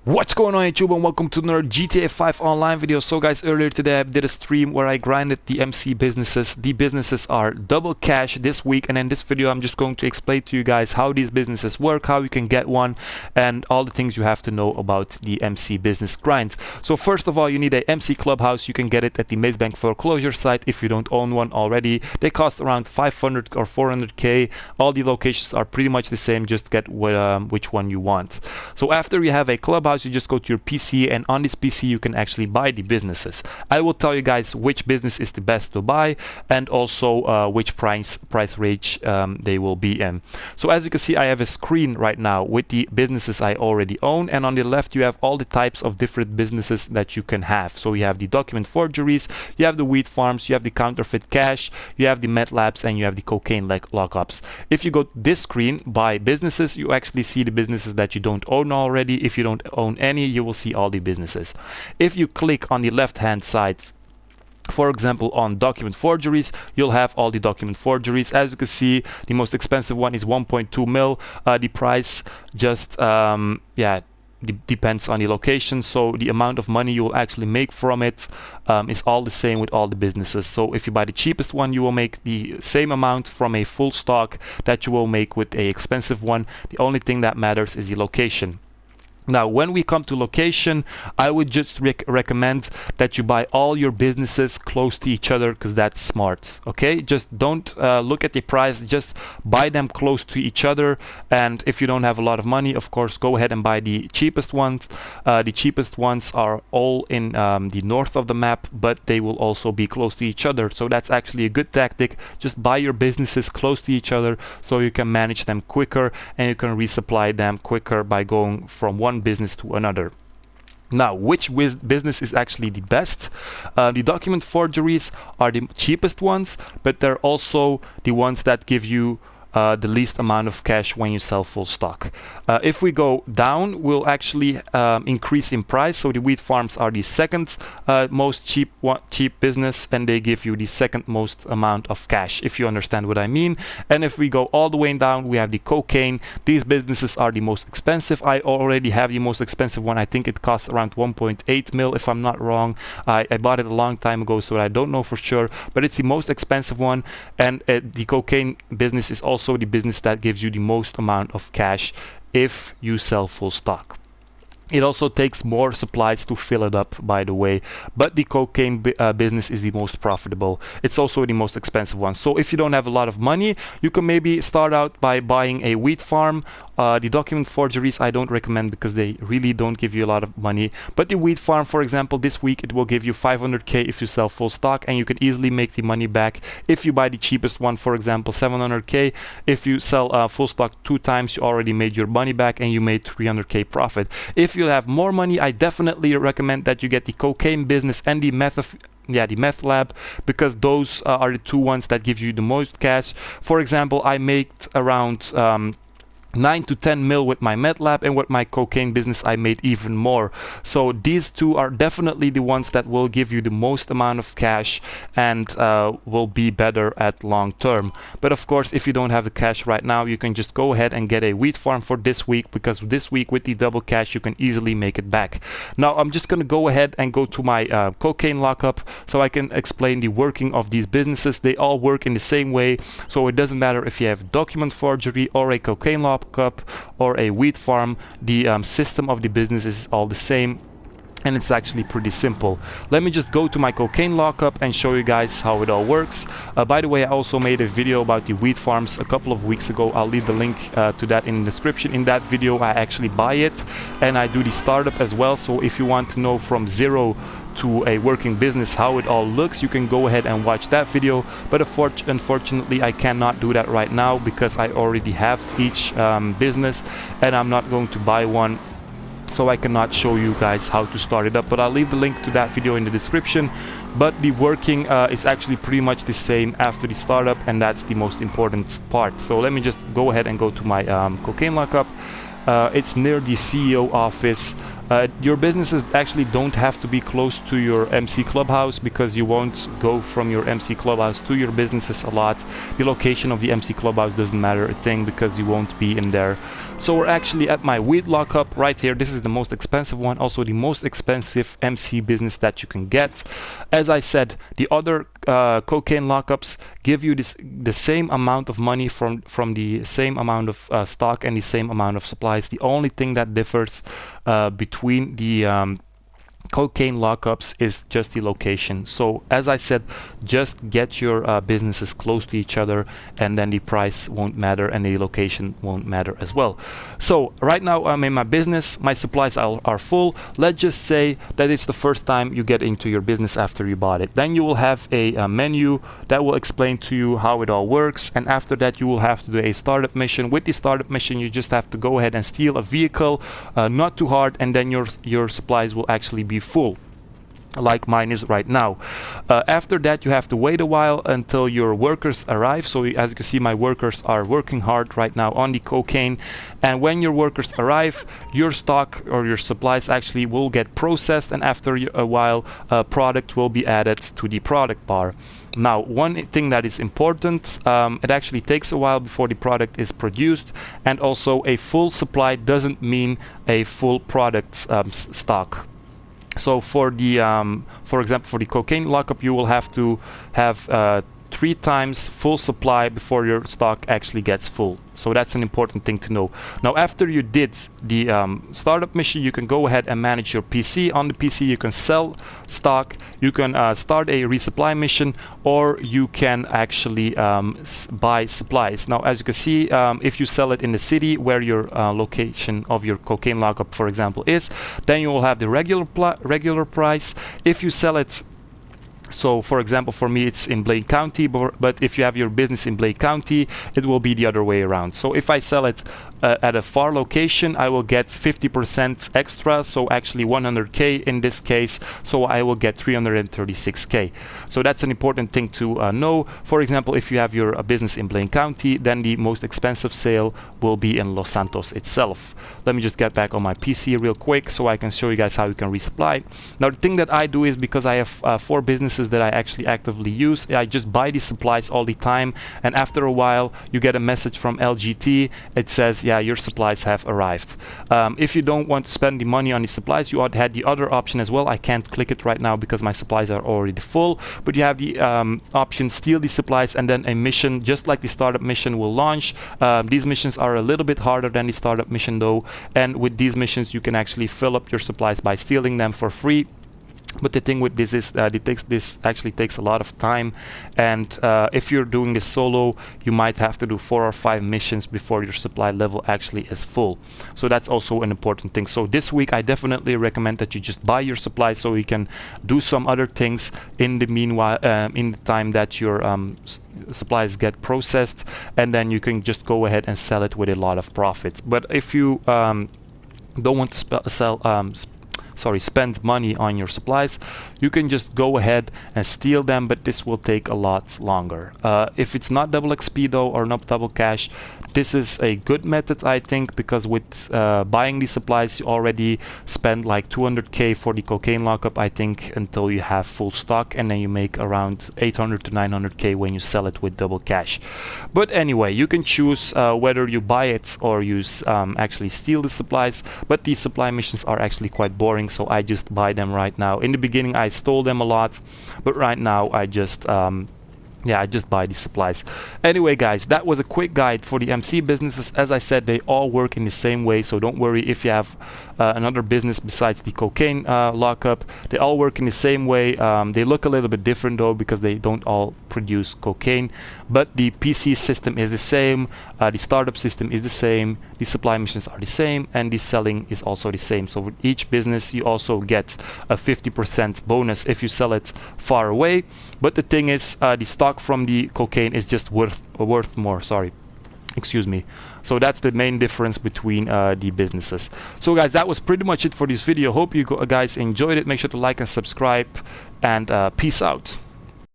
What's going on YouTube, and welcome to another GTA 5 online video. So guys, earlier today I did a stream where I grinded the MC businesses. The businesses are double cash this week, and in this video I'm just going to explain to you guys how these businesses work, how you can get one, and all the things you have to know about the MC business grind. So first of all, you need a MC Clubhouse. You can get it at the Maze Bank foreclosure site if you don't own one already. They cost around 500 or 400k. All the locations are pretty much the same, just get which one you want. So after you have a clubhouse, you just go to your PC, and on this PC you can actually buy the businesses. I will tell you guys which business is the best to buy, and also which price range they will be in. So as you can see, I have a screen right now with the businesses I already own, and on the left you have all the types of different businesses that you can have. So you have the document forgeries, you have the wheat farms, you have the counterfeit cash, you have the meth labs, and you have the cocaine lockups. If you go to this screen, buy businesses, you actually see the businesses that you don't own already. If you don't own any, you will see all the businesses. If you click on the left hand side, for example on document forgeries, you'll have all the document forgeries. As you can see, the most expensive one is 1.2 mil. The price just depends on the location, so the amount of money you will actually make from it is all the same with all the businesses. So if you buy the cheapest one, you will make the same amount from a full stock that you will make with a expensive one. The only thing that matters is the location. Now, when we come to location, I would just recommend that you buy all your businesses close to each other, because that's smart. Okay, just don't look at the price, just buy them close to each other. And if you don't have a lot of money, of course, go ahead and buy the cheapest ones. The cheapest ones are all in the north of the map, but they will also be close to each other. So that's actually a good tactic. Just buy your businesses close to each other so you can manage them quicker, and you can resupply them quicker by going from one business to another. Now, which business is actually the best? The document forgeries are the cheapest ones, but they're also the ones that give you the least amount of cash when you sell full stock. If we go down, we'll actually increase in price. So the wheat farms are the second most cheap business, and they give you the second most amount of cash, if you understand what I mean. And if we go all the way down, we have the cocaine. These businesses are the most expensive. I already have the most expensive one. I think it costs around 1.8 mil, if I'm not wrong. I bought it a long time ago, so I don't know for sure, but it's the most expensive one. And the cocaine business is also the business that gives you the most amount of cash if you sell full stock. It also takes more supplies to fill it up, by the way, but the cocaine business is the most profitable. It's also the most expensive one. So if you don't have a lot of money, you can maybe start out by buying a wheat farm. The document forgeries I don't recommend because they really don't give you a lot of money. But the wheat farm, for example, this week it will give you 500k if you sell full stock, and you can easily make the money back if you buy the cheapest one, for example 700k. If you sell full stock 2 times, you already made your money back and you made 300k profit. If you have more money, I definitely recommend that you get the cocaine business and the meth lab, because those are the 2 ones that give you the most cash. For example, I made around 9 to 10 mil with my meth lab, and with my cocaine business I made even more. So these 2 are definitely the ones that will give you the most amount of cash and will be better at long term. But of course, if you don't have the cash right now, you can just go ahead and get a wheat farm for this week, because this week with the double cash you can easily make it back. Now I'm just gonna go ahead and go to my cocaine lockup so I can explain the working of these businesses. They all work in the same way, so it doesn't matter if you have document forgery or a cocaine lockup or a wheat farm. The system of the business is all the same, and it's actually pretty simple. Let me just go to my cocaine lockup and show you guys how it all works. By the way, I also made a video about the wheat farms a couple of weeks ago. I'll leave the link to that in the description. In that video I actually buy it, and I do the startup as well. So if you want to know from zero to a working business how it all looks, you can go ahead and watch that video. But unfortunately I cannot do that right now because I already have each business, and I'm not going to buy one, so I cannot show you guys how to start it up. But I'll leave the link to that video in the description. But the working is actually pretty much the same after the startup, and that's the most important part. So let me just go ahead and go to my cocaine lockup. It's near the CEO office. Your businesses actually don't have to be close to your MC Clubhouse, because you won't go from your MC Clubhouse to your businesses a lot. The location of the MC Clubhouse doesn't matter a thing, because you won't be in there. So we're actually at my weed lockup right here. This is the most expensive one, also the most expensive MC business that you can get. As I said, the other cocaine lockups give you the same amount of money from the same amount of stock and the same amount of supplies. The only thing that differs between the cocaine lockups is just the location. So as I said, just get your businesses close to each other, and then the price won't matter and the location won't matter as well. So right now I'm in my business, my supplies are full. Let's just say that it's the first time you get into your business after you bought it. Then you will have a menu that will explain to you how it all works, and after that you will have to do a startup mission. With the startup mission, you just have to go ahead and steal a vehicle, not too hard, and then your supplies will actually be full, like mine is right now. After that, you have to wait a while until your workers arrive. So as you can see, my workers are working hard right now on the cocaine, and when your workers arrive, your stock or your supplies actually will get processed, and after a while product will be added to the product bar. Now, one thing that is important, it actually takes a while before the product is produced, and also a full supply doesn't mean a full product stock. So for the for example, for the cocaine lockup, you will have to have 3 times full supply before your stock actually gets full. So that's an important thing to know. Now, after you did the startup mission, you can go ahead and manage your PC. On the PC, you can sell stock, you can start a resupply mission, or you can actually buy supplies. Now, as you can see, if you sell it in the city where your location of your cocaine lockup, for example, is, then you will have the regular price. If you sell it, so for example, for me it's in Blaine County, but if you have your business in Blaine County, it will be the other way around. So if I sell it at a far location, I will get 50% extra, so actually 100k in this case, so I will get 336k. So that's an important thing to know. For example, if you have your business in Blaine County, then the most expensive sale will be in Los Santos itself. Let me just get back on my PC real quick so I can show you guys how you can resupply. Now, the thing that I do is, because I have 4 businesses that I actually actively use, I just buy these supplies all the time, and after a while you get a message from LGT. It says, yeah, your supplies have arrived. If you don't want to spend the money on the supplies, you had the other option as well. I can't click it right now because my supplies are already full, but you have the option steal the supplies, and then a mission just like the startup mission will launch. These missions are a little bit harder than the startup mission though, and with these missions you can actually fill up your supplies by stealing them for free. But the thing with this is this actually takes a lot of time, and if you're doing this solo, you might have to do 4 or 5 missions before your supply level actually is full. So that's also an important thing. So this week I definitely recommend that you just buy your supplies so you can do some other things in the meanwhile, in the time that your supplies get processed, and then you can just go ahead and sell it with a lot of profit. But if you don't want to spend money on your supplies, you can just go ahead and steal them, but this will take a lot longer. If it's not double XP though, or not double cash, this is a good method, I think, because with buying these supplies, you already spend like 200k for the cocaine lockup, I think, until you have full stock, and then you make around 800 to 900k when you sell it with double cash. But anyway, you can choose whether you buy it or you actually steal the supplies, but these supply missions are actually quite boring, so I just buy them right now. In the beginning I stole them a lot, but right now I just I just buy these supplies. Anyway guys, that was a quick guide for the MC businesses. As I said, they all work in the same way, so don't worry if you have another business besides the cocaine lockup. They all work in the same way. They look a little bit different though, because they don't all produce cocaine, but the PC system is the same, the startup system is the same, the supply missions are the same, and the selling is also the same. So with each business you also get a 50% bonus if you sell it far away, but the thing is, the stock from the cocaine is just worth more, excuse me. So that's the main difference between the businesses. So guys, that was pretty much it for this video. Hope you guys enjoyed it. Make sure to like and subscribe, and peace out.